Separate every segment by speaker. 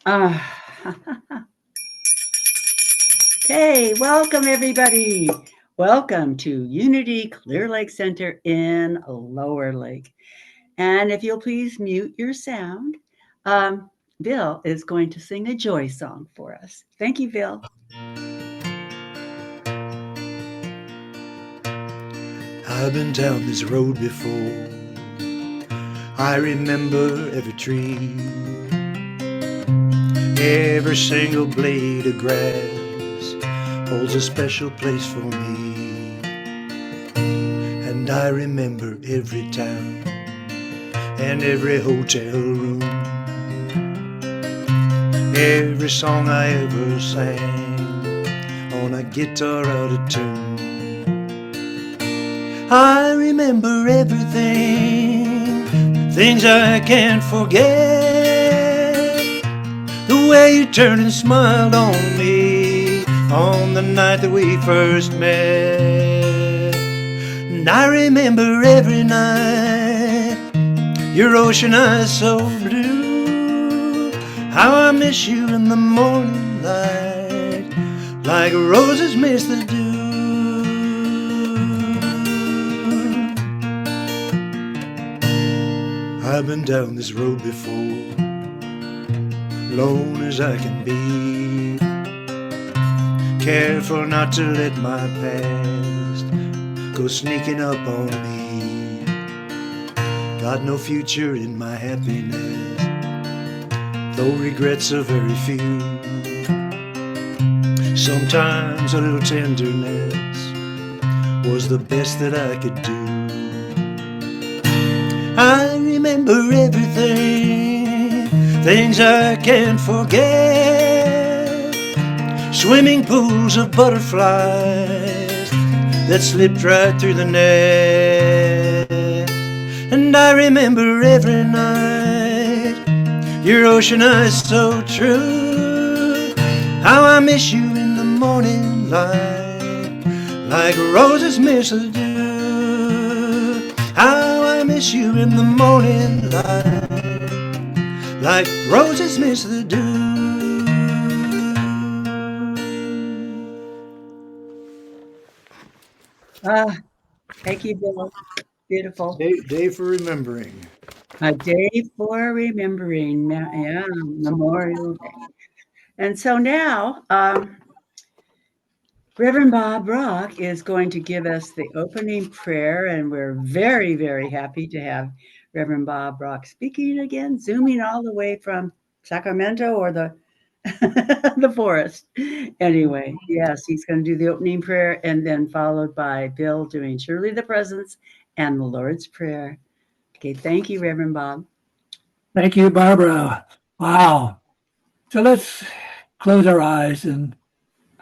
Speaker 1: Okay, welcome everybody. Welcome to Unity Clear Lake Center in Lower Lake. And if you'll please mute your sound, um, Bill is going to sing a joy song for us. Thank you, Bill.
Speaker 2: I've been down this road before. I remember every tree, every single blade of grass holds a special place for me. And I remember every town and every hotel room, every song I ever sang on a guitar out of tune. I remember everything, things I can't forget. The way you turned and smiled on me on the night that we first met. And I remember every night, your ocean eyes so blue, how I miss you in the morning light, like roses miss the dew. I've been down this road before, lone as I can be, careful not to let my past go sneaking up on me. Got no future in my happiness, though regrets are very few. Sometimes a little tenderness was the best that I could do. I remember everything, things I can't forget. Swimming pools of butterflies that slipped right through the net. And I remember every night, your ocean eyes so true, how I miss you in the morning light, like roses miss the dew. How I miss you in the morning light, like roses miss the dew.
Speaker 1: Ah, thank you, Bill. Beautiful.
Speaker 2: Day for remembering.
Speaker 1: A day for remembering, yeah, Memorial Day. And so now, Reverend Bob Brach is going to give us the opening prayer, and we're very, very happy to have Reverend Bob Brach speaking again, zooming all the way from Sacramento or the the forest. Anyway, yes, he's going to do the opening prayer, and then followed by Bill doing Surely the Presence and the Lord's Prayer. Okay, thank you, Reverend Bob.
Speaker 3: Thank you, Barbara. Wow. So let's close our eyes. And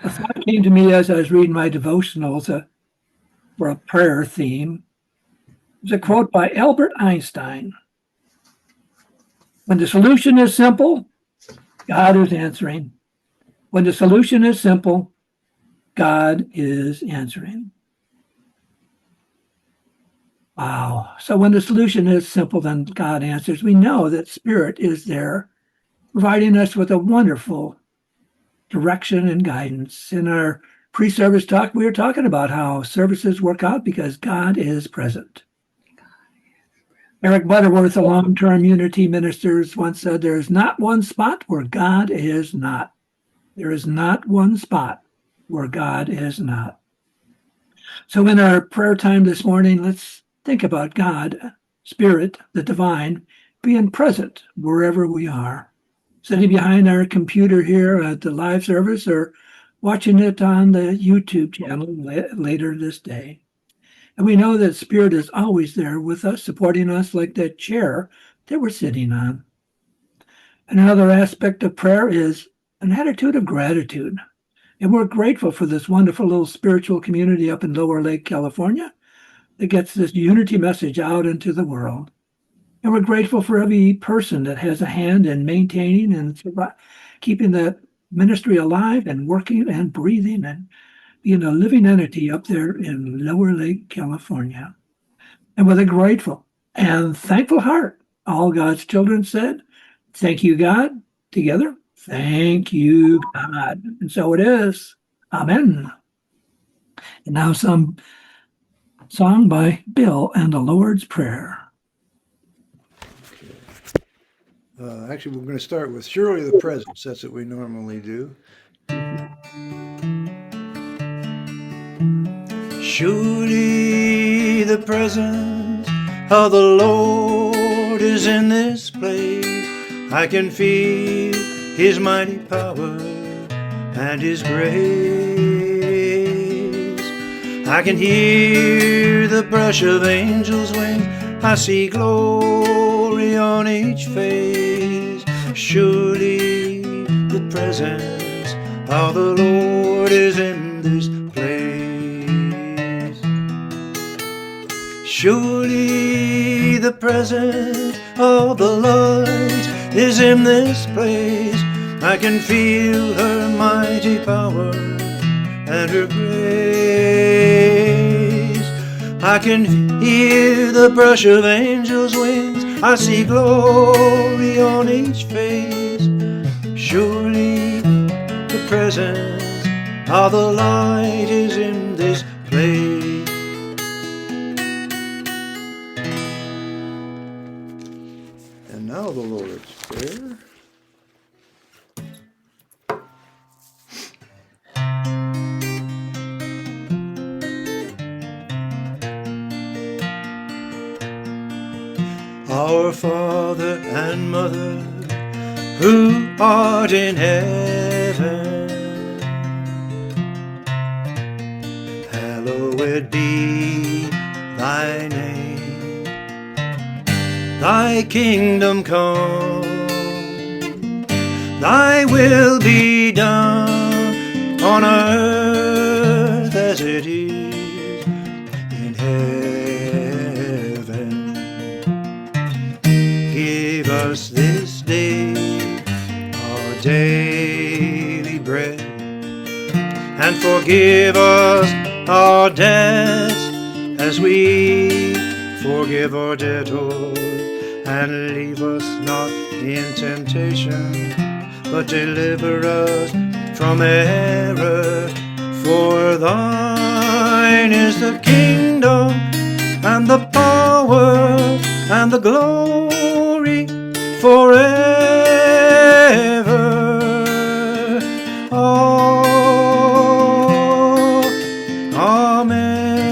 Speaker 3: a thought came to me as I was reading my devotionals for a prayer theme. It's a quote by Albert Einstein. When the solution is simple, God is answering. When the solution is simple, God is answering. Wow. So when the solution is simple, then God answers. We know that Spirit is there, providing us with a wonderful direction and guidance. In our pre-service talk, we were talking about how services work out because God is present. Eric Butterworth, a long-term unity minister, once said, there is not one spot where God is not. There is not one spot where God is not. So in our prayer time this morning, let's think about God, Spirit, the divine, being present wherever we are, sitting behind our computer here at the live service or watching it on the YouTube channel later this day. And we know that Spirit is always there with us, supporting us like that chair that we're sitting on. And another aspect of prayer is an attitude of gratitude. And we're grateful for this wonderful little spiritual community up in Lower Lake, California, that gets this unity message out into the world. And we're grateful for every person that has a hand in maintaining and keeping that ministry alive and working and breathing and being a living entity up there in Lower Lake, California. And with a grateful and thankful heart, all God's children said, thank you, God, together. Thank you, God. And so it is. Amen. And now some song by Bill and the Lord's Prayer.
Speaker 2: Actually, we're going to start with Surely the Presence. That's what we normally do. Surely the presence of the Lord is in this place. I can feel His mighty power and His grace. I can hear the brush of angels' wings. I see glory on each face. Surely the presence of the Lord is in this place. Surely the presence of the Lord is in this place. I can feel her mighty power and her grace. I can hear the brush of angels' wings. I see glory on each face. Surely the presence of the light is in this place. And now the Lord's Prayer. Our Father and Mother, who art in heaven, hallowed be thy name. Thy kingdom come, thy will be done on earth as it is in heaven. Give us this day our daily bread, and forgive us our debts as we forgive our debtors. And leave us not in temptation, but deliver us from error. For thine is the kingdom, and the power, and the glory, forever. Oh, amen.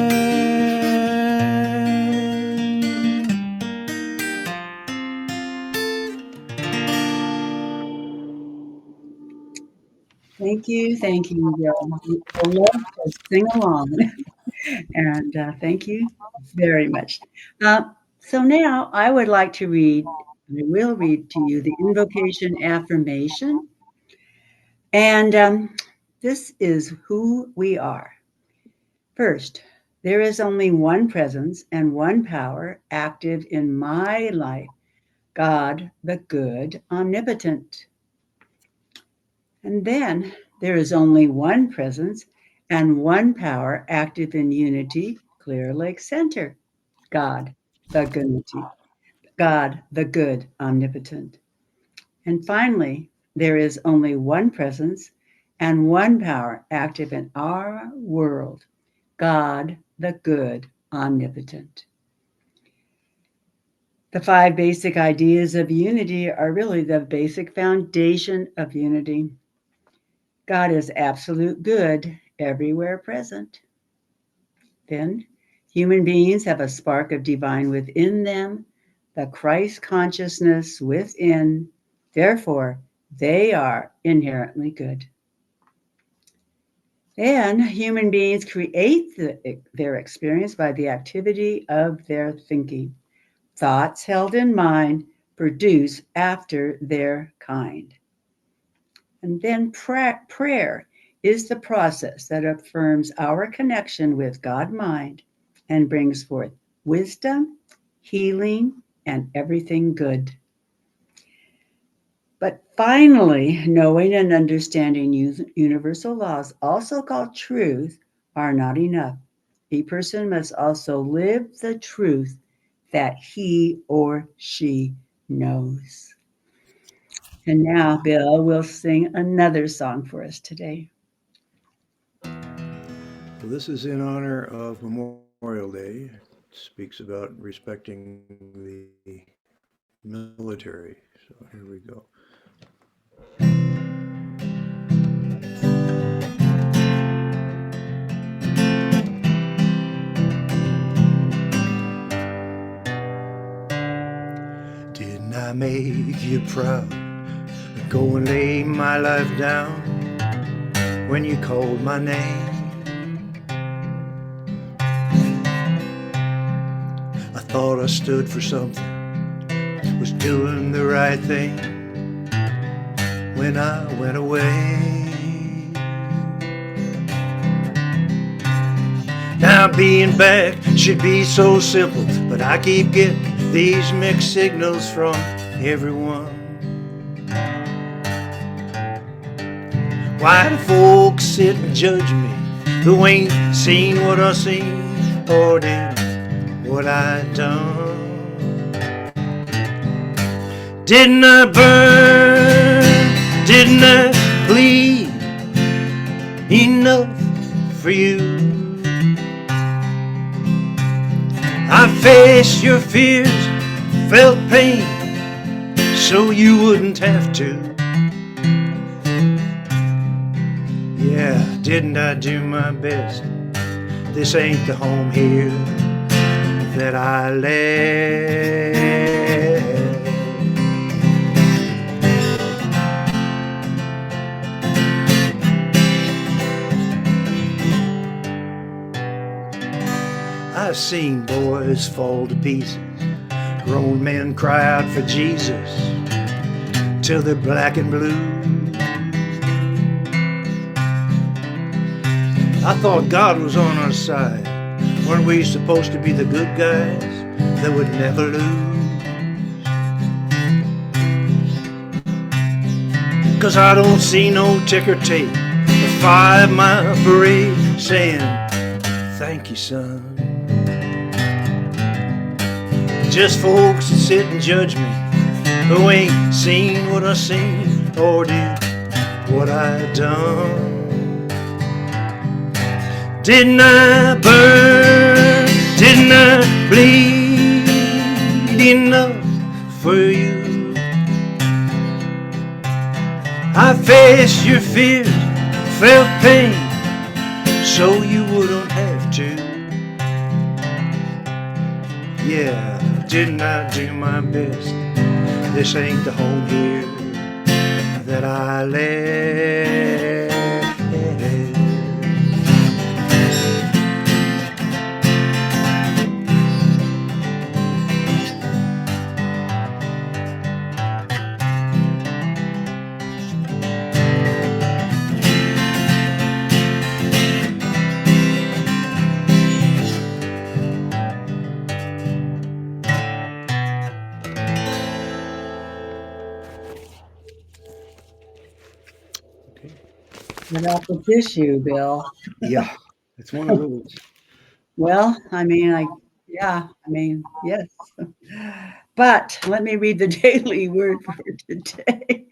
Speaker 1: Thank you, Bill. I love to sing along, and thank you very much. Uh, so now I would like to read, I will read to you the invocation affirmation, and this is who we are. First, there is only one presence and one power active in my life, God, the good, omnipotent. And then there is only one presence and one power active in unity, Clear Lake Center, God, the Gunity, God, the good, omnipotent. And finally, there is only one presence and one power active in our world, God, the good, omnipotent. The five basic ideas of unity are really the basic foundation of unity. God is absolute good, everywhere present. Then, human beings have a spark of divine within them, the Christ consciousness within. Therefore, they are inherently good. And human beings create their experience by the activity of their thinking. Thoughts held in mind produce after their kind. And then prayer is the process that affirms our connection with God mind and brings forth wisdom, healing, and everything good. But finally, knowing and understanding universal laws, also called truth, are not enough. A person must also live the truth that he or she knows. And now Bill will sing another song for us today.
Speaker 2: Well, this is in honor of Memorial Day. It speaks about respecting the military. So here we go. Didn't I make you proud? Go and lay my life down when you called my name. I thought I stood for something, was doing the right thing when I went away. Now being back should be so simple, but I keep getting these mixed signals from everyone. Why do folks sit and judge me who ain't seen what I seen or did what I done? Didn't I burn? Didn't I bleed enough for you? I faced your fears, felt pain, so you wouldn't have to. Yeah, didn't I do my best? This ain't the home here that I left. I've seen boys fall to pieces, grown men cry out for Jesus till they're black and blue. I thought God was on our side. Weren't we supposed to be the good guys that would never lose? 'Cause I don't see no ticker tape, a 5-mile parade saying, thank you, son. Just folks that sit and judge me who ain't seen what I seen or did what I done. Didn't I burn? Didn't I bleed enough for you? I faced your fears, felt pain, so you wouldn't have to. Yeah, didn't I do my best? This ain't the home here that I left.
Speaker 1: Without the tissue, Bill.
Speaker 2: Yeah, it's one of those.
Speaker 1: Well, yes. But let me read the daily word for today.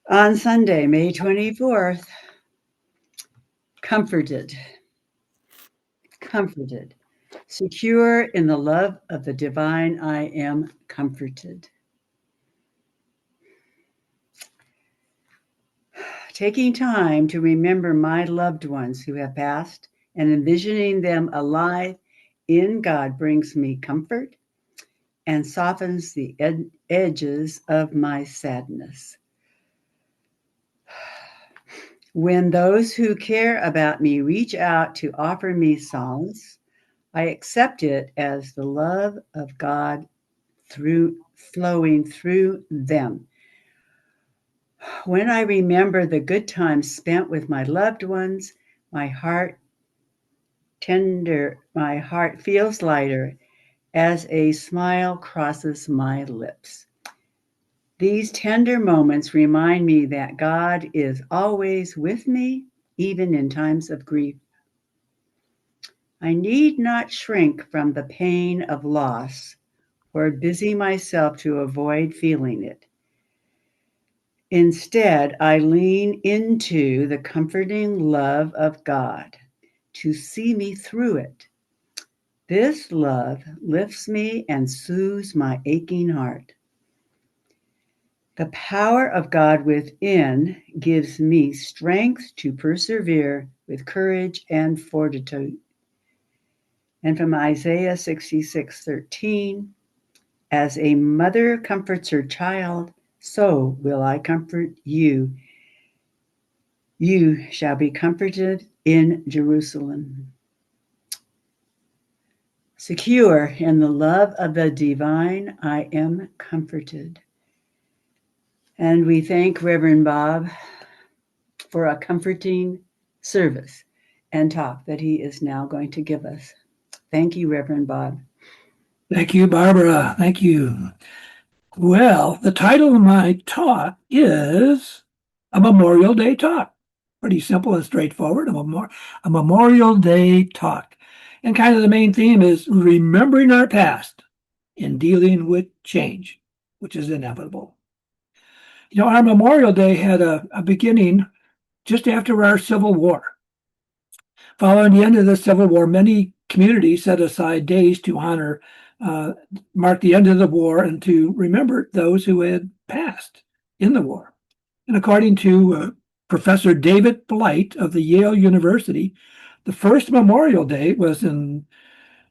Speaker 1: On Sunday, May 24th, comforted, comforted, secure in the love of the divine, I am comforted. Taking time to remember my loved ones who have passed and envisioning them alive in God brings me comfort and softens the edges of my sadness. When those who care about me reach out to offer me solace, I accept it as the love of God flowing through them. When I remember the good times spent with my loved ones, my heart feels lighter as a smile crosses my lips. These tender moments remind me that God is always with me, even in times of grief. I need not shrink from the pain of loss or busy myself to avoid feeling it. Instead, I lean into the comforting love of God to see me through it. This love lifts me and soothes my aching heart. The power of God within gives me strength to persevere with courage and fortitude. And from Isaiah 66:13, as a mother comforts her child, so will I comfort you. You shall be comforted in Jerusalem. Secure in the love of the divine, I am comforted. And we thank Reverend Bob for a comforting service and talk that he is now going to give us. Thank you, Reverend Bob.
Speaker 3: Thank you, Barbara. Thank you. Well, the title of my talk is a Memorial Day talk. Pretty simple and straightforward. A Memorial Day talk. And kind of the main theme is remembering our past in dealing with change, which is inevitable. You know, our Memorial Day had a beginning just after our Civil War. Following the end of the Civil War, many communities set aside days to honor, mark the end of the war, and to remember those who had passed in the war. And according to Professor David Blight of the Yale University, the first Memorial Day was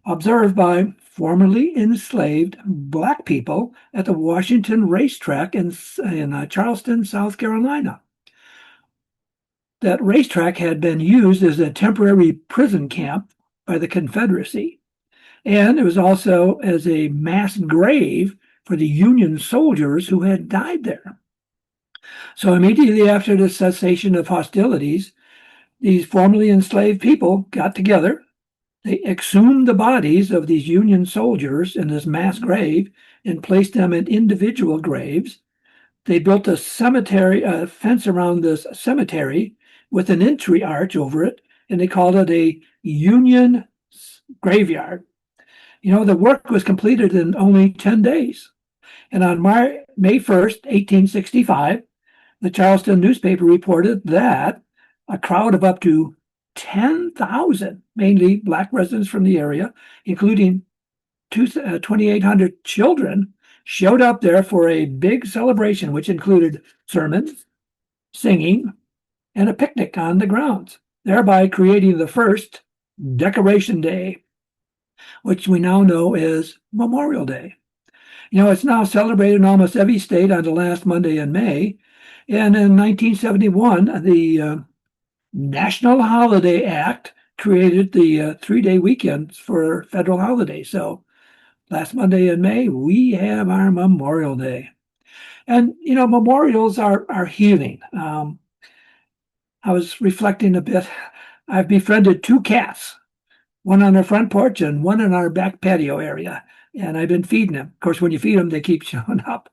Speaker 3: observed by formerly enslaved Black people at the Washington racetrack in Charleston, South Carolina. That racetrack had been used as a temporary prison camp by the Confederacy, and it was also as a mass grave for the Union soldiers who had died there. So immediately after the cessation of hostilities, these formerly enslaved people got together. They exhumed the bodies of these Union soldiers in this mass grave and placed them in individual graves. They built a cemetery, a fence around this cemetery with an entry arch over it, and they called it a Union graveyard. You know, the work was completed in only 10 days. And on May 1st, 1865, the Charleston newspaper reported that a crowd of up to 10,000, mainly Black residents from the area, including 2,800 children, showed up there for a big celebration, which included sermons, singing, and a picnic on the grounds, thereby creating the first Decoration Day, which we now know as Memorial Day. You know, it's now celebrated in almost every state on the last Monday in May. And in 1971, the National Holiday Act created the 3-day weekends for federal holidays. So last Monday in May, we have our Memorial Day. And, you know, memorials are healing. I was reflecting a bit. I've befriended 2 cats, one on our front porch and one in our back patio area. And I've been feeding them. Of course, when you feed them, they keep showing up.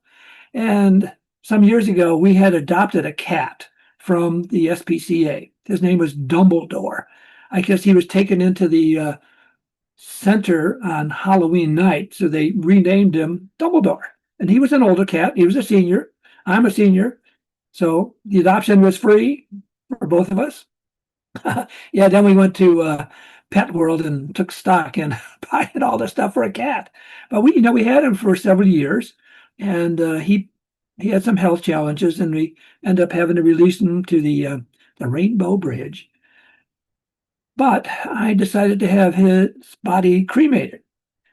Speaker 3: And some years ago, we had adopted a cat from the SPCA. His name was Dumbledore. I guess he was taken into the center on Halloween night, so they renamed him Dumbledore. And he was an older cat. He was a senior. I'm a senior. So the adoption was free for both of us. Yeah, then we went to Pet World and took stock and buying all the stuff for a cat. But we had him for several years, and he had some health challenges, and we ended up having to release him to the Rainbow Bridge. But I decided to have his body cremated.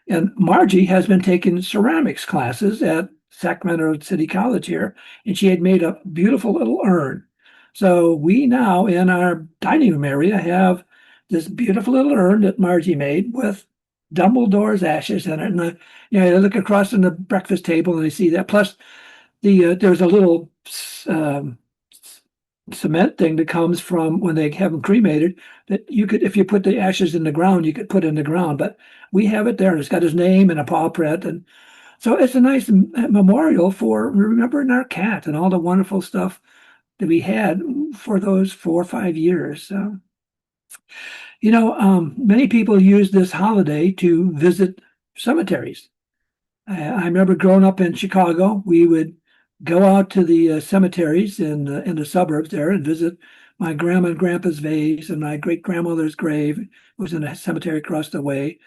Speaker 3: And Margie has been taking ceramics classes at Sacramento City College here, and she had made a beautiful little urn. So we now, in our dining room area, have this beautiful little urn that Margie made with Dumbledore's ashes in it. And I look across on the breakfast table and I see that. Plus, there's a little cement thing that comes from when they have them cremated that you could, if you put the ashes in the ground, you could put in the ground. But we have it there, and it's got his name and a paw print, and so it's a nice memorial for remembering our cat and all the wonderful stuff that we had for those 4 or 5 years. So, many people use this holiday to visit cemeteries. I remember growing up in Chicago, we would go out to the cemeteries in the suburbs there and visit my grandma and grandpa's graves, and my great grandmother's grave was in a cemetery across the way.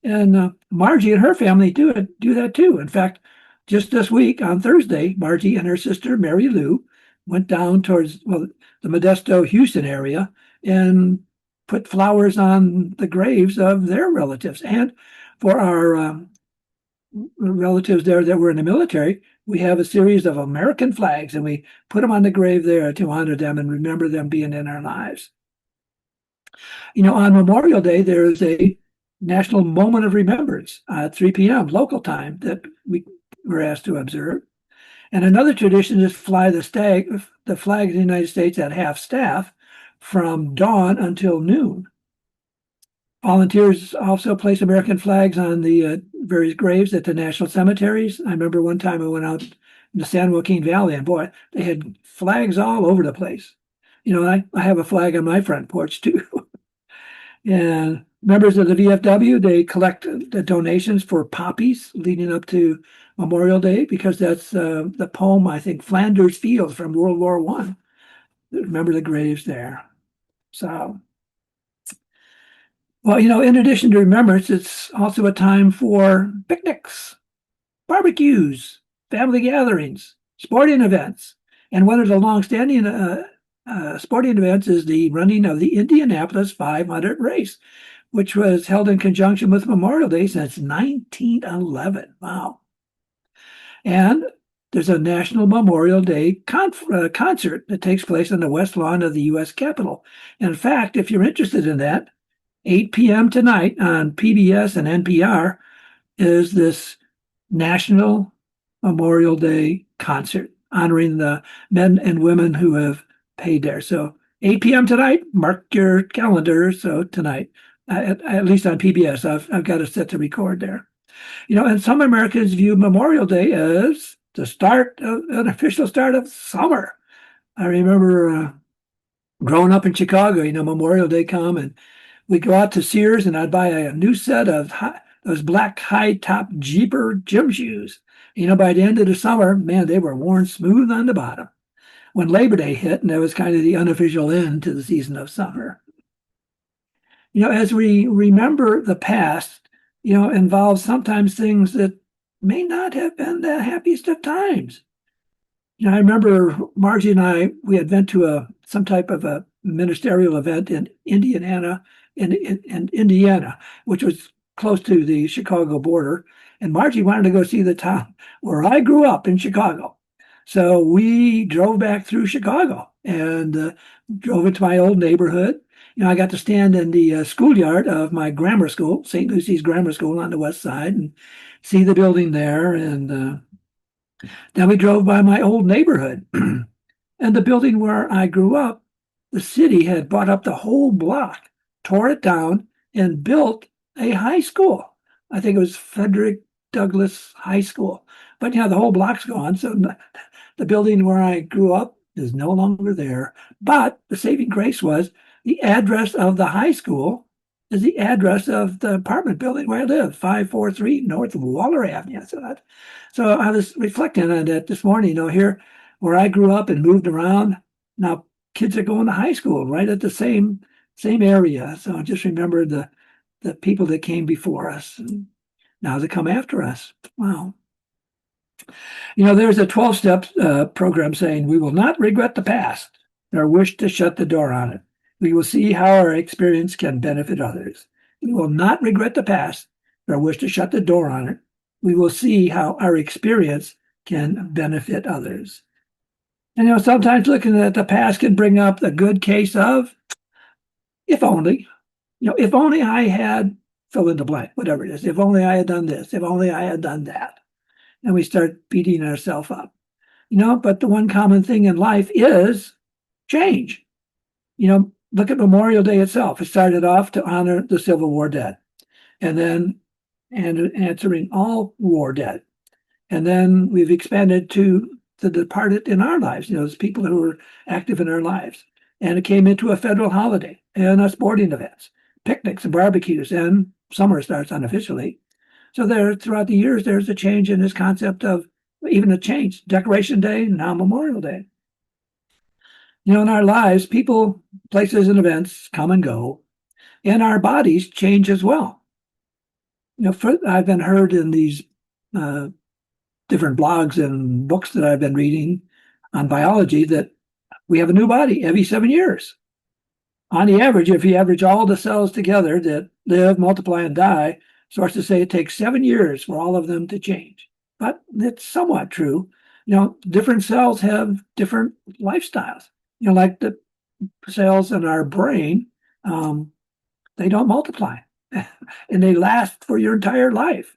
Speaker 3: And Margie and her family do that too. In fact, just this week on Thursday, Margie and her sister Mary Lou went down towards the Modesto, Houston area and put flowers on the graves of their relatives. And for our relatives there that were in the military, we have a series of American flags, and we put them on the grave there to honor them and remember them being in our lives. On Memorial Day, there is a national moment of remembrance at 3 p.m. local time that we were asked to observe. And another tradition is fly the flag of the United States at half staff from dawn until noon. Volunteers also place American flags on the various graves at the national cemeteries. I remember one time I went out in the San Joaquin Valley, and boy, they had flags all over the place. I have a flag on my front porch too. And members of the VFW, they collect the donations for poppies leading up to Memorial Day, because that's the poem, I think, Flanders Fields from World War I. Remember the graves there. So, well, in addition to remembrance, it's also a time for picnics, barbecues, family gatherings, sporting events. And one of the longstanding sporting events is the running of the Indianapolis 500 race, which was held in conjunction with Memorial Day since 1911. Wow. And there's a National Memorial Day concert that takes place on the West Lawn of the U.S. Capitol. In fact, if you're interested in that, 8 p.m. tonight on PBS and NPR is this National Memorial Day concert honoring the men and women who have paid there. So 8 p.m. tonight, mark your calendar. So tonight, at least on PBS, I've got it set to record there. And some Americans view Memorial Day as an official start of summer. I remember growing up in Chicago, Memorial Day come and we'd go out to Sears and I'd buy a new set of those black high-top Jeeper gym shoes. By the end of the summer, man, they were worn smooth on the bottom. When Labor Day hit, and that was kind of the unofficial end to the season of summer. As we remember the past, involves sometimes things that may not have been the happiest of times. I remember Margie and we had went to some type of a ministerial event in Indiana, which was close to the Chicago border. And Margie wanted to go see the town where I grew up in Chicago. So we drove back through Chicago and drove into my old neighborhood. I got to stand in the schoolyard of my grammar school, St. Lucy's Grammar School on the west side, and see the building there. And then we drove by my old neighborhood. And the building where I grew up, the city had bought up the whole block, tore it down, and built a high school. I think it was Frederick Douglass High School. But the whole block's gone. So the building where I grew up is no longer there. But the saving grace was the address of the high school is the address of the apartment building where I live, 543 North Waller Avenue. So I was reflecting on that this morning. Here where I grew up and moved around, now kids are going to high school right at the same area. So I just remember the people that came before us, and now they come after us. Wow. There's a 12-step program saying we will not regret the past nor wish to shut the door on it. We will see how our experience can benefit others. We will not regret the past nor wish to shut the door on it. We will see how our experience can benefit others. And sometimes looking at the past can bring up the good case of, if only, if only I had fill in the blank, whatever it is. If only I had done this. If only I had done that. And we start beating ourselves up. But the one common thing in life is change. Look at Memorial Day itself. It started off to honor the Civil War dead, and then answering all war dead. And then we've expanded to the departed in our lives, those people who were active in our lives. And it came into a federal holiday and sporting events, picnics and barbecues, and summer starts unofficially. So throughout the years, there's a change in this concept of even a change. Decoration Day, now Memorial Day. In our lives, people, places, and events come and go, and our bodies change as well. I've been heard in these uh, different blogs and books that I've been reading on biology that we have a new body every 7 years. On the average, if you average all the cells together that live, multiply, and die, sources say it takes 7 years for all of them to change. But it's somewhat true. Different cells have different lifestyles. Like the cells in our brain, they don't multiply and they last for your entire life.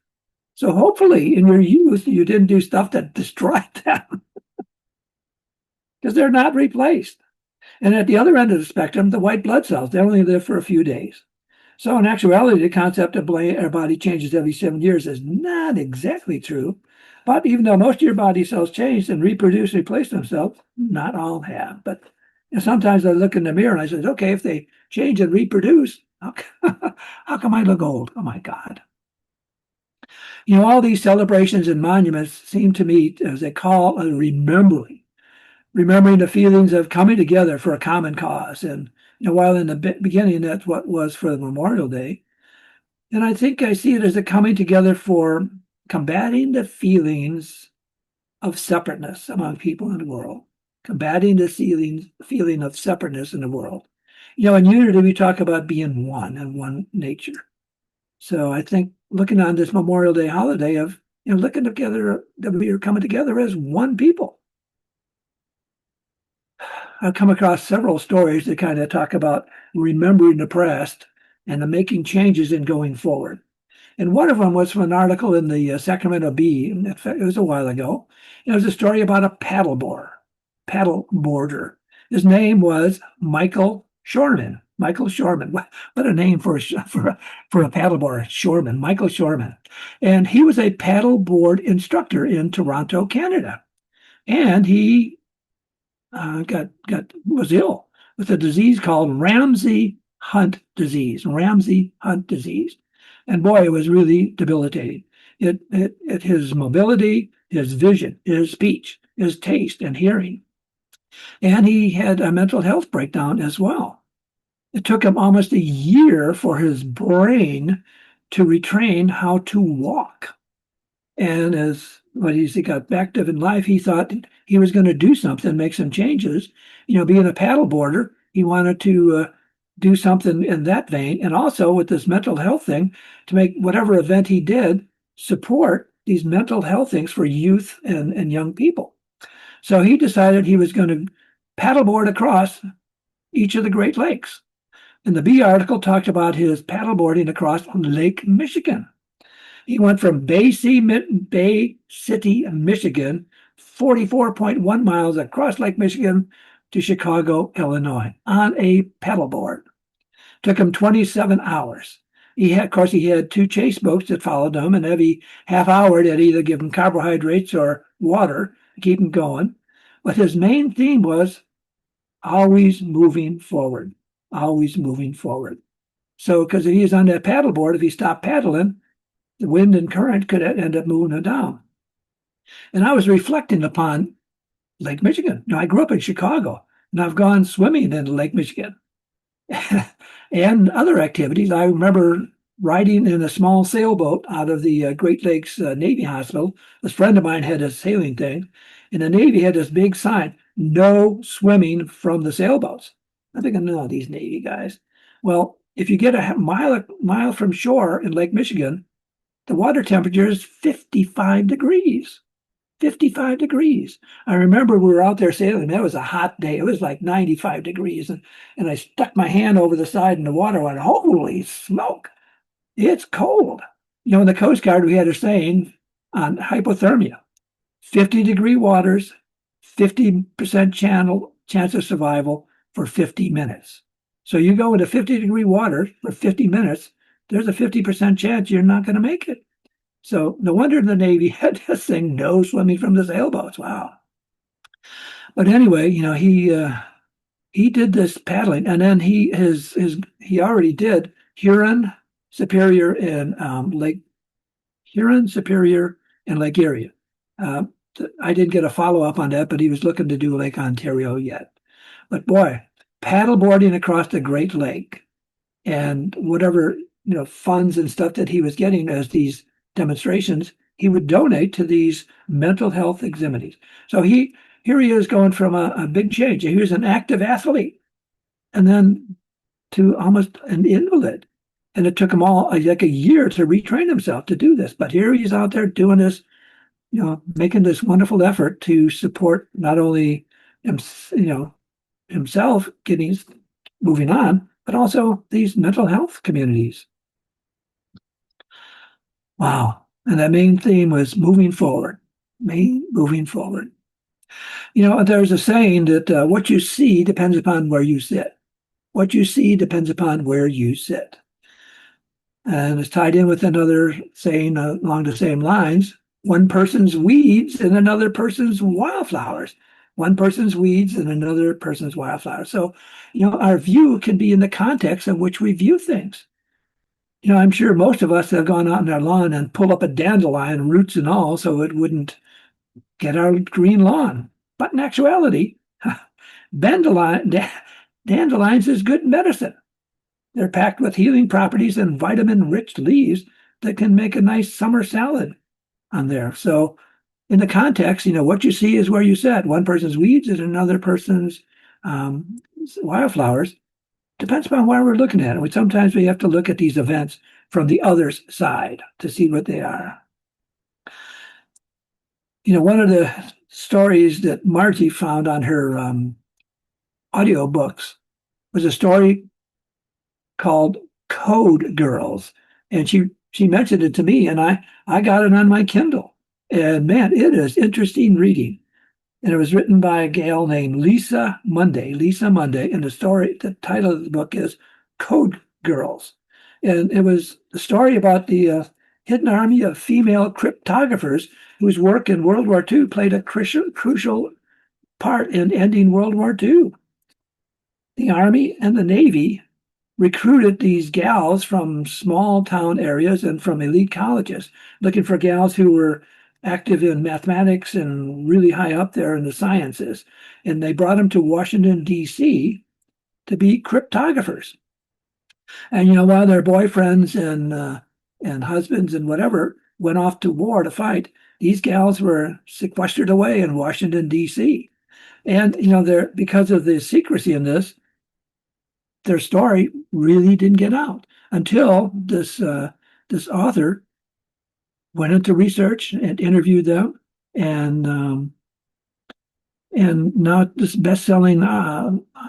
Speaker 3: So hopefully in your youth, you didn't do stuff that destroyed them because they're not replaced. And at the other end of the spectrum, the white blood cells, they only live for a few days. So in actuality, the concept of our body changes every 7 years is not exactly true. But even though most of your body cells change and reproduce, replace themselves, not all have. But sometimes I look in the mirror and I say, okay, if they change and reproduce, how come I look old? Oh my God. All these celebrations and monuments seem to me as a call of remembering the feelings of coming together for a common cause. And while in the beginning, that's what was for the Memorial Day. And I think I see it as a coming together for combating the feelings of separateness among people in the world, combating the feeling of separateness in the world. In unity, we talk about being one and one nature. So I think looking on this Memorial Day holiday of, looking together, that we are coming together as one people. I've come across several stories that kind of talk about remembering the past and the making changes in going forward. And one of them was from an article in the Sacramento Bee. In fact, it was a while ago. It was a story about a paddleboarder. His name was Michael Shorman. Michael Shorman. What a name for a paddleboarder, Shorman, Michael Shorman. And he was a paddleboard instructor in Toronto, Canada. And he was ill with a disease called Ramsay Hunt disease. Ramsay Hunt disease. And boy, it was really debilitating. His mobility, his vision, his speech, his taste and hearing. And he had a mental health breakdown as well. It took him almost a year for his brain to retrain how to walk. And as he got active in life, he thought he was going to do something, make some changes. Being a paddleboarder, he wanted to do something in that vein. And also with this mental health thing, to make whatever event he did support these mental health things for youth and young people. So he decided he was going to paddleboard across each of the Great Lakes. And the Bee article talked about his paddleboarding across Lake Michigan. He went from Bay City, Michigan, 44.1 miles across Lake Michigan to Chicago, Illinois, on a paddleboard. Took him 27 hours. He had 2 chase boats that followed him, and every half hour they'd either give him carbohydrates or water to keep him going. But his main theme was always moving forward, always moving forward. So, because if he was on that paddleboard, if he stopped paddling, the wind and current could end up moving him down. And I was reflecting upon Lake Michigan. I grew up in Chicago, and I've gone swimming in Lake Michigan and other activities. I remember riding in a small sailboat out of the Great Lakes Navy Hospital. This friend of mine had a sailing thing, and the Navy had this big sign, "No swimming from the sailboats." I'm thinking, no, these Navy guys. Well, if you get a mile from shore in Lake Michigan, the water temperature is 55 degrees. 55 degrees. I remember we were out there sailing. That was a hot day. It was like 95 degrees. And I stuck my hand over the side in the water and went, holy smoke, it's cold. In the Coast Guard, we had a saying on hypothermia, 50-degree waters, 50% chance of survival for 50 minutes. So you go into 50-degree water for 50 minutes, there's a 50% chance you're not going to make it. So no wonder the Navy had this thing, no swimming from the sailboats. Wow. But anyway, he did this paddling, and then he already did Huron, Superior, and Lake Erie. I didn't get a follow-up on that, but he was looking to do Lake Ontario yet. But boy, paddleboarding across the Great Lake and whatever, funds and stuff that he was getting as these demonstrations, he would donate to these mental health exhibits. So here he is going from a big change. He was an active athlete and then to almost an invalid. And it took him all like a year to retrain himself to do this. But here he's out there doing this, making this wonderful effort to support not only himself getting moving on, but also these mental health communities. Wow. And that main theme was moving forward, moving forward. There's a saying that what you see depends upon where you sit. What you see depends upon where you sit. And it's tied in with another saying along the same lines. One person's weeds and another person's wildflowers. One person's weeds and another person's wildflowers. So, our view can be in the context in which we view things. I'm sure most of us have gone out on our lawn and pulled up a dandelion, roots and all, so it wouldn't get our green lawn. But in actuality, dandelions is good medicine. They're packed with healing properties and vitamin-rich leaves that can make a nice summer salad on there. So in the context, what you see is where you sit. One person's weeds and another person's wildflowers. Depends upon where we're looking at it. Sometimes we have to look at these events from the other's side to see what they are. One of the stories that Margie found on her audio books was a story called Code Girls. And she mentioned it to me, and I got it on my Kindle. And man, it is interesting reading. And it was written by a gal named Lisa Monday. And the title of the book is Code Girls. And it was the story about the hidden army of female cryptographers whose work in World War II played a crucial part in ending World War II. The Army and the Navy recruited these gals from small town areas and from elite colleges, looking for gals who were active in mathematics and really high up there in the sciences. And they brought them to Washington, D.C. to be cryptographers. And, while their boyfriends and husbands and whatever went off to war to fight, these gals were sequestered away in Washington, D.C. And, because of the secrecy in this, their story really didn't get out until this author went into research and interviewed them, and now this best-selling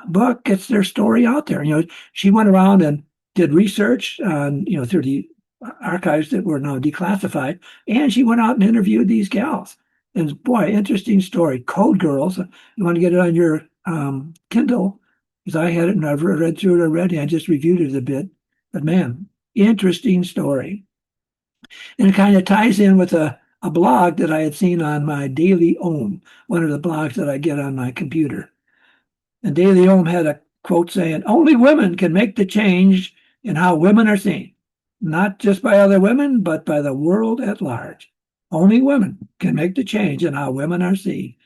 Speaker 3: book gets their story out there. She went around and did research on, through the archives that were now declassified, and she went out and interviewed these gals. And boy, interesting story. Code Girls. You want to get it on your Kindle? Because I had it and I've read through it already. I just reviewed it a bit. But man, interesting story. And it kind of ties in with a blog that I had seen on my Daily Ohm, one of the blogs that I get on my computer. And Daily Ohm had a quote saying, "Only women can make the change in how women are seen, not just by other women, but by the world at large. Only women can make the change in how women are seen,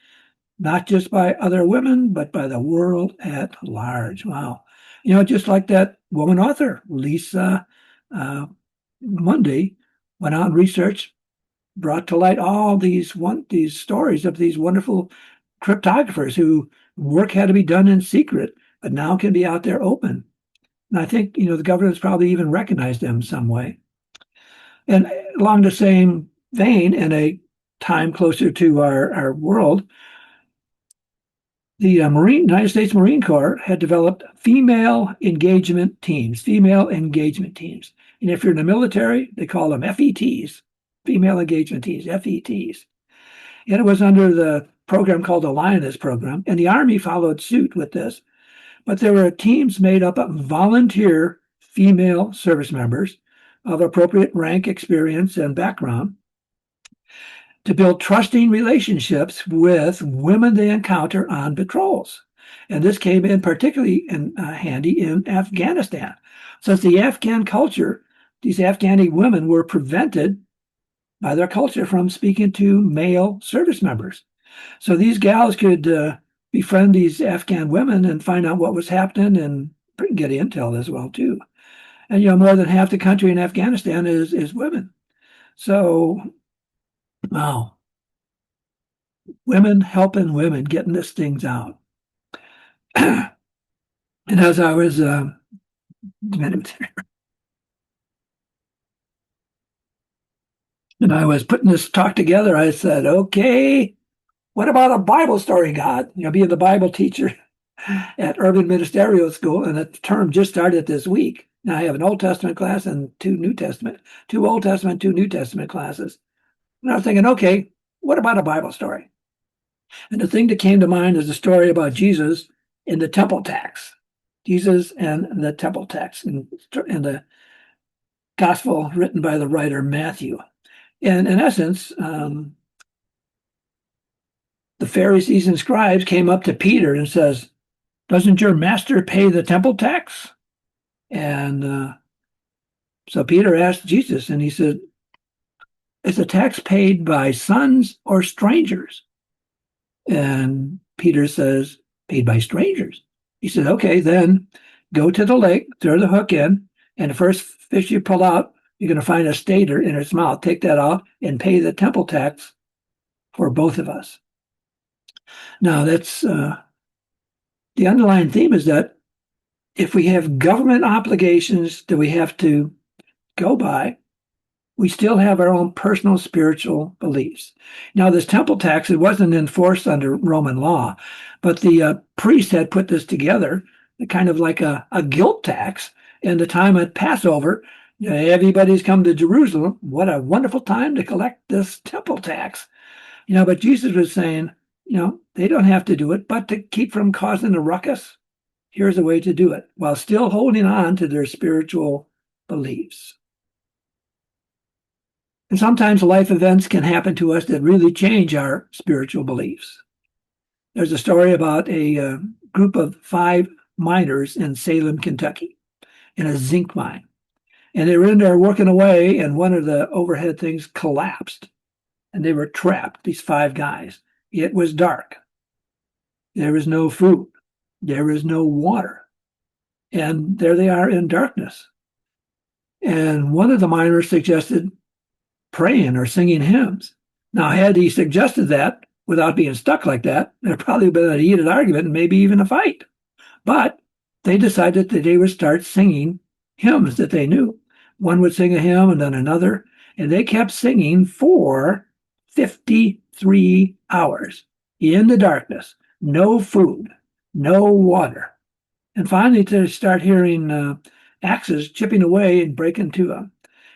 Speaker 3: not just by other women, but by the world at large." Wow. Just like that woman author, Lisa Monday, went out and researched, brought to light all these stories of these wonderful cryptographers whose work had to be done in secret, but now can be out there open. And I think, the government's probably even recognized them some way. And along the same vein, in a time closer to our world, the United States Marine Corps had developed female engagement teams. And if you're in the military, they call them FETs, female engagement teams, FETs. And it was under the program called the Lioness Program, and the Army followed suit with this. But there were teams made up of volunteer female service members of appropriate rank, experience, and background to build trusting relationships with women they encounter on patrols. And this came in particularly handy in Afghanistan. Since the Afghan culture, these Afghani women were prevented by their culture from speaking to male service members. So these gals could befriend these Afghan women and find out what was happening and get intel as well too. And more than half the country in Afghanistan is women. So wow, women helping women getting these things out. And as I was and I was putting this talk together, I said, okay, what about a Bible story, God? Being the Bible teacher at Urban Ministerial School, and the term just started this week. Now I have an Old Testament class and two Old Testament, two New Testament classes. And I was thinking, okay, what about a Bible story? And the thing that came to mind is the story about Jesus and the temple tax. Jesus and the temple tax in the gospel written by the writer Matthew. And in essence, the Pharisees and scribes came up to Peter and says, doesn't your master pay the temple tax? And so Peter asked Jesus, and he said, is the tax paid by sons or strangers? And Peter says, paid by strangers. He said, okay, then go to the lake, throw the hook in, and the first fish you pull out, you're going to find a stater in its mouth. Take that off and pay the temple tax for both of us. Now, that's the underlying theme is that if we have government obligations that we have to go by, we still have our own personal spiritual beliefs. Now, this temple tax, it wasn't enforced under Roman law, but the priest had put this together, kind of like a guilt tax. And the time at Passover, everybody's come to Jerusalem. What a wonderful time to collect this temple tax. But Jesus was saying, they don't have to do it, but to keep from causing a ruckus, here's a way to do it while still holding on to their spiritual beliefs. And sometimes life events can happen to us that really change our spiritual beliefs. There's a story about a group of 5 miners in Salem, Kentucky, in a zinc mine. And they were in there working away, and one of the overhead things collapsed. And they were trapped, these 5 guys. It was dark. There was no food. There was no water. And there they are in darkness. And one of the miners suggested praying or singing hymns. Now, had he suggested that without being stuck like that, there'd probably been a heated argument and maybe even a fight. But they decided that they would start singing hymns that they knew. One would sing a hymn and then another, and they kept singing for 53 hours in the darkness, no food, no water. And finally, to start hearing axes chipping away and breaking to them.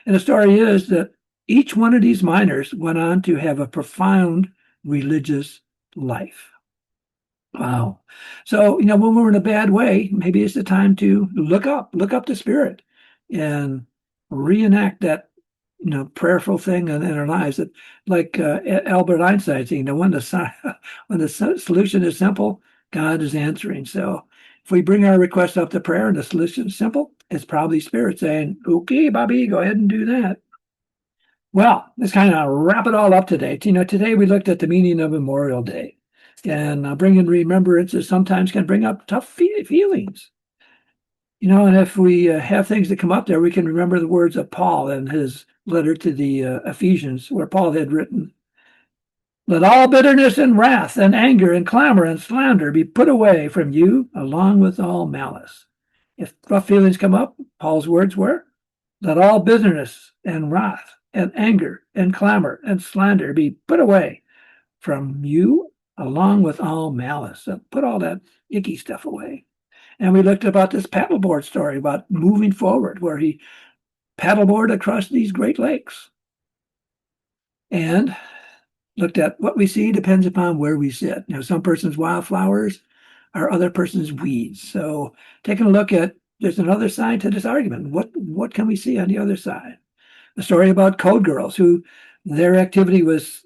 Speaker 3: And the story is that each one of these miners went on to have a profound religious life. Wow. So, when we're in a bad way, maybe it's the time to look up the Spirit and reenact that, prayerful thing in our lives. That, like Albert Einstein saying, when the solution is simple, God is answering. So if we bring our request up to prayer and the solution is simple, it's probably Spirit saying, okay, Bobby, go ahead and do that. Well, let's kind of wrap it all up today. Today we looked at the meaning of Memorial Day. And bringing remembrances sometimes can bring up tough feelings. And if we have things that come up there, we can remember the words of Paul in his letter to the Ephesians, where Paul had written, let all bitterness and wrath and anger and clamor and slander be put away from you, along with all malice. If rough feelings come up, Paul's words were, let all bitterness and wrath and anger and clamor and slander be put away from you, along with all malice. So put all that icky stuff away. And we looked about this paddleboard story about moving forward, where he paddleboarded across these Great Lakes. And looked at what we see depends upon where we sit. Some person's wildflowers are other person's weeds. So taking a look at, there's another side to this argument. What can we see on the other side? The story about Code Girls, who their activity was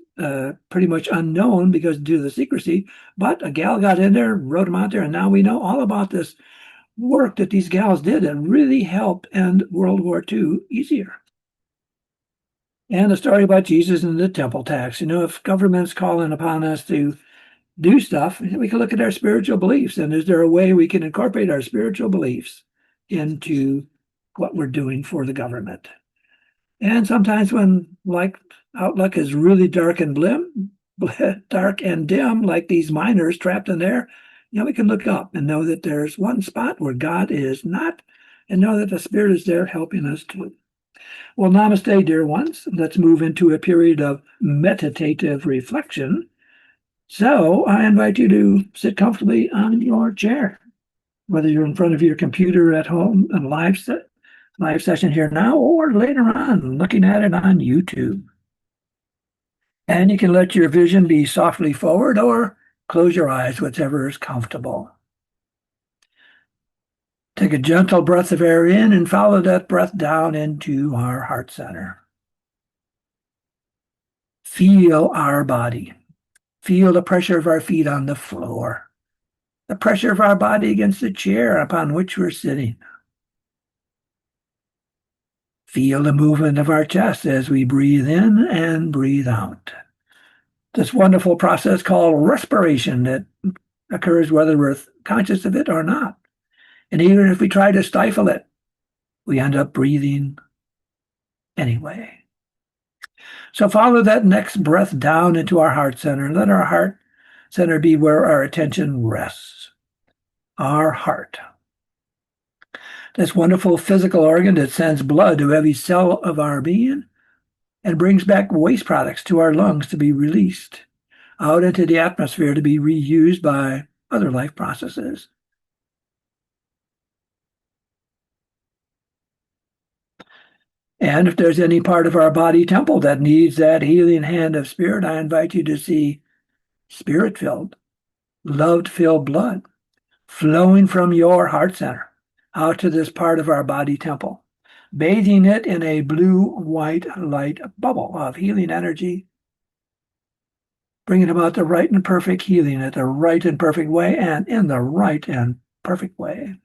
Speaker 3: pretty much unknown because due to the secrecy, but a gal got in there, wrote them out there, and now we know all about this work that these gals did and really helped end World War II easier. And the story about Jesus and the temple tax. If government's calling upon us to do stuff, we can look at our spiritual beliefs. And is there a way we can incorporate our spiritual beliefs into what we're doing for the government? And sometimes when outlook is really dark and dark and dim, like these miners trapped in there, we can look up and know that there's one spot where God is not, and know that the Spirit is there helping us too. Well, namaste, dear ones. Let's move into a period of meditative reflection. So I invite you to sit comfortably on your chair, whether you're in front of your computer at home and live session here now, or later on looking at it on YouTube. And you can let your vision be softly forward or close your eyes, whichever is comfortable. Take a gentle breath of air in and follow that breath down into our heart center. Feel our body. Feel the pressure of our feet on the floor, the pressure of our body against the chair upon which we're sitting. Feel the movement of our chest as we breathe in and breathe out. This wonderful process called respiration that occurs whether we're conscious of it or not. And even if we try to stifle it, we end up breathing anyway. So follow that next breath down into our heart center and let our heart center be where our attention rests. Our heart. This wonderful physical organ that sends blood to every cell of our being and brings back waste products to our lungs to be released out into the atmosphere to be reused by other life processes. And if there's any part of our body temple that needs that healing hand of Spirit, I invite you to see Spirit-filled, love-filled blood flowing from your heart center out to this part of our body temple, bathing it in a blue-white light bubble of healing energy, bringing about the right and perfect healing at the right and perfect way and in the right and perfect way.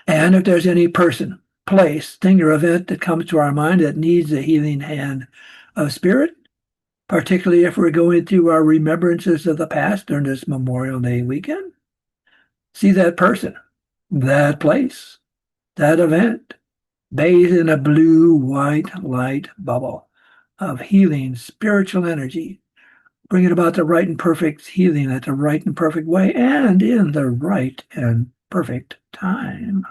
Speaker 3: And if there's any person, place, thing, or event that comes to our mind that needs the healing hand of Spirit, particularly if we're going through our remembrances of the past during this Memorial Day weekend, see that person, that place, that event, bathed in a blue-white light bubble of healing spiritual energy, bringing about the right and perfect healing at the right and perfect way and in the right and perfect time.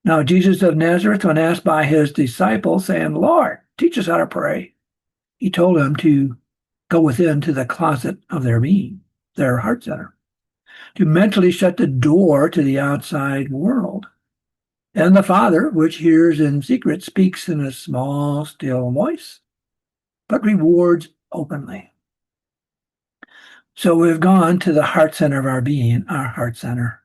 Speaker 3: Now, Jesus of Nazareth, when asked by his disciples, saying, Lord, teach us how to pray, he told them to go within to the closet of their being, their heart center, to mentally shut the door to the outside world. And the Father, which hears in secret, speaks in a small, still voice, but rewards openly. So we've gone to the heart center of our being, our heart center.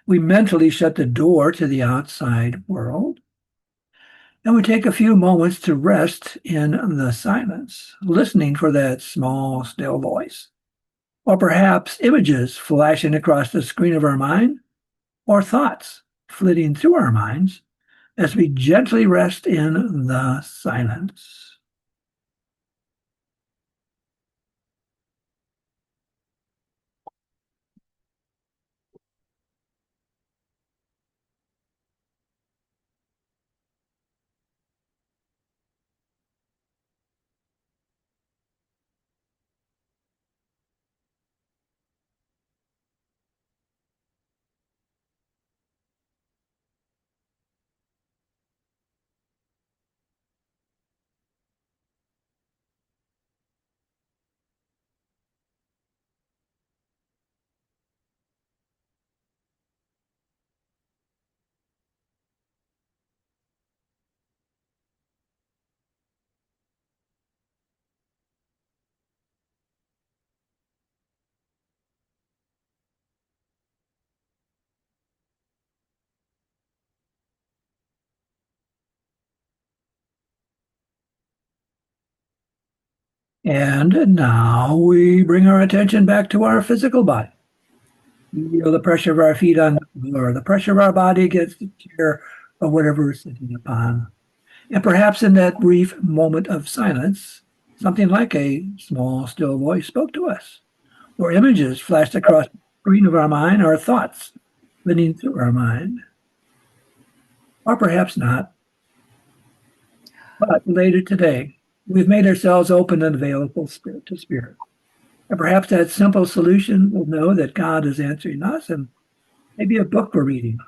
Speaker 3: We mentally shut the door to the outside world. And we take a few moments to rest in the silence, listening for that small, still voice. Or perhaps images flashing across the screen of our mind, or thoughts flitting through our minds as we gently rest in the silence. And now we bring our attention back to our physical body. Feel the pressure of our feet on the floor, the pressure of our body against the chair or whatever we're sitting upon. And perhaps in that brief moment of silence, something like a small, still voice spoke to us, or images flashed across the screen of our mind, or thoughts flitting through our mind. Or perhaps not. But later today, we've made ourselves open and available spirit to spirit. And perhaps that simple solution will know that God is answering us, and maybe a book we're reading,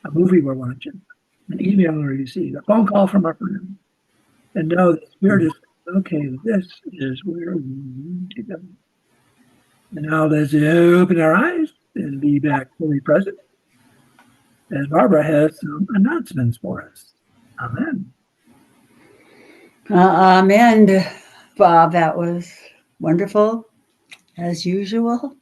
Speaker 3: a movie we're watching, an email we received, a phone call from a friend, and know that spirit is okay. This is where we need to go. And now let's open our eyes and be back fully present, as Barbara has some announcements for us. Amen.
Speaker 1: Amen, Bob. That was wonderful, as usual.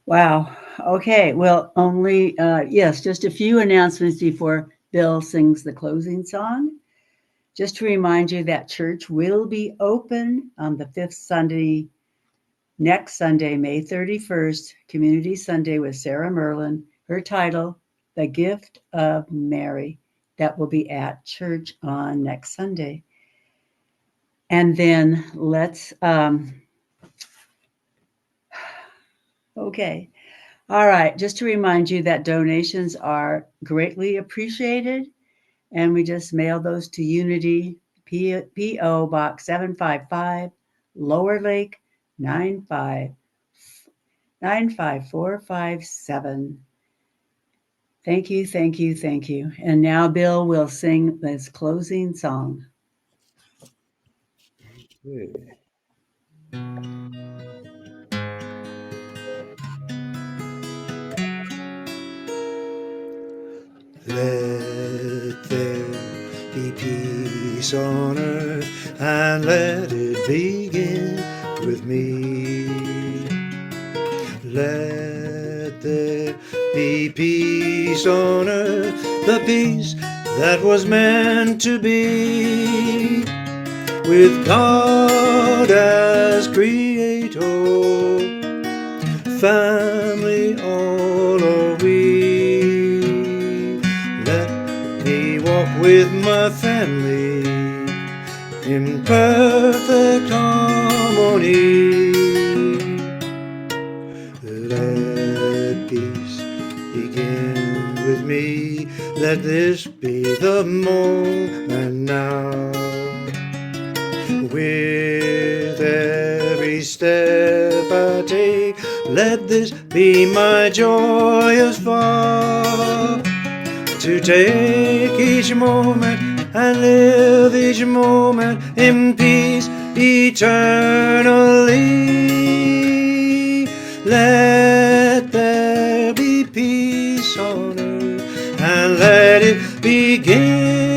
Speaker 1: Wow. Okay. Well, only, yes, just a few announcements before Bill sings the closing song. Just to remind you that church will be open on the fifth Sunday, next Sunday, May 31st, Community Sunday with Sarah Merlin. Her title, The Gift of Mary. That will be at church on next Sunday. And then let's, okay. All right. Just to remind you that donations are greatly appreciated. And we just mail those to Unity, P.O. Box 755, Lower Lake 95457. Thank you, thank you, thank you. And now Bill will sing this closing song.
Speaker 2: Okay. Let there be peace on earth, and let it begin with me. Let there be peace on earth, the peace that was meant to be, with God as creator, family all are we. Let me walk with my family in perfect harmony. Let peace begin with me. Let this be the moment now. With every step I take, let this be my joyous vow, to take each moment and live each moment in peace eternally. Let there be peace on earth, and let it begin